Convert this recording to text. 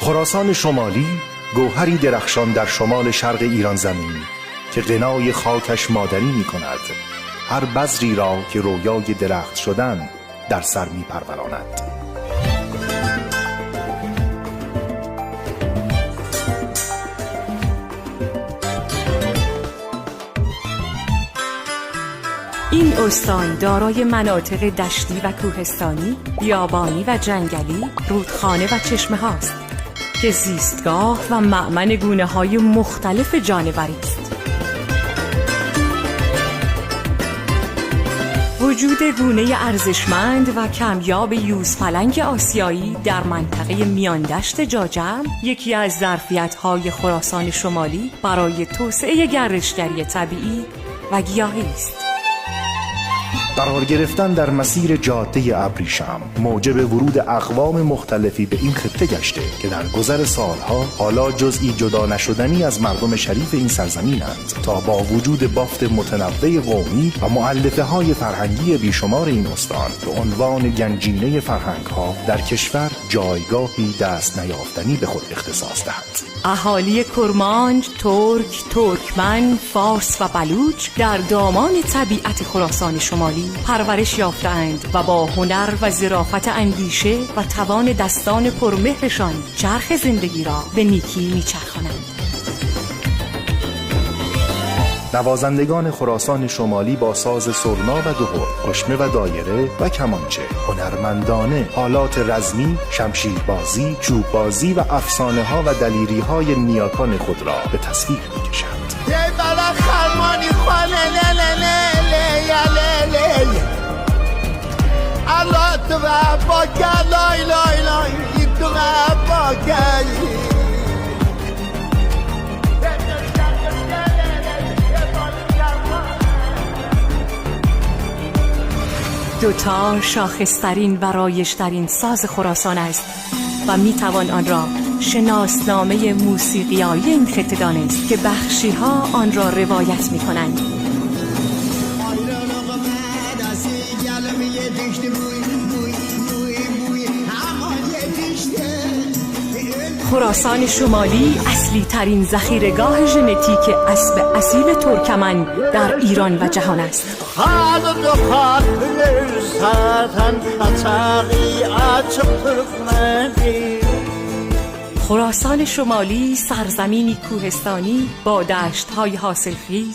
خراسان شمالی گوهری درخشان در شمال شرق ایران زمین که غنای خاکش مادری می کند هر بذری را که رویای درخت شدن در سر می پروراند. این استان دارای مناطق دشتی و کوهستانی، بیابانی و جنگلی، رودخانه و چشمه هاست که زیستگاه و مأمن گونه‌های مختلف جانوری است. وجود گونه ارزشمند و کمیاب یوزپلنگ آسیایی در منطقه میاندشت جاجم یکی از ظرفیت‌های خراسان شمالی برای توسعه گردشگری طبیعی و گیاهی است. قرار گرفتن در مسیر جاده ابریشم موجب ورود اقوام مختلفی به این خطه گشته که در گذر سالها حالا جزئی جدا نشدنی از مردم شریف این سرزمینند تا با وجود بافت متنوع قومی و مؤلفه های فرهنگی بیشمار این استان به عنوان گنجینه فرهنگ ها در کشور جایگاهی دست نیافتنی به خود اختصاص دهد. اهالی کرمانج، ترک، ترکمن، فارس و بلوچ در دامان طبیعت خراسان شمالی پرورش یافتند و با هنر و ظرافت اندیشه و توان دستان پرمهرشان چرخ زندگی را به نیکی میچرخانند. نوازندگان خراسان شمالی با ساز سرنا و دهل، قشمه و دایره و کمانچه هنرمندانه حالات رزمی، شمشیربازی، چوببازی و افسانه ها و دلیری های نیاکان خود را به تصویر می‌کشند. دوتار شاخصترین و رایجترین ساز خراسان است و میتوان آن را شناسنامه موسیقیایی این خطه دانست که بخشی ها آن را روایت می کنند. خراسان شمالی اصلی ترین ذخیره‌گاه ژنتیک اسب اصیل ترکمن در ایران و جهان است. خراسان شمالی سرزمینی کوهستانی با دشت‌های حاصلخیز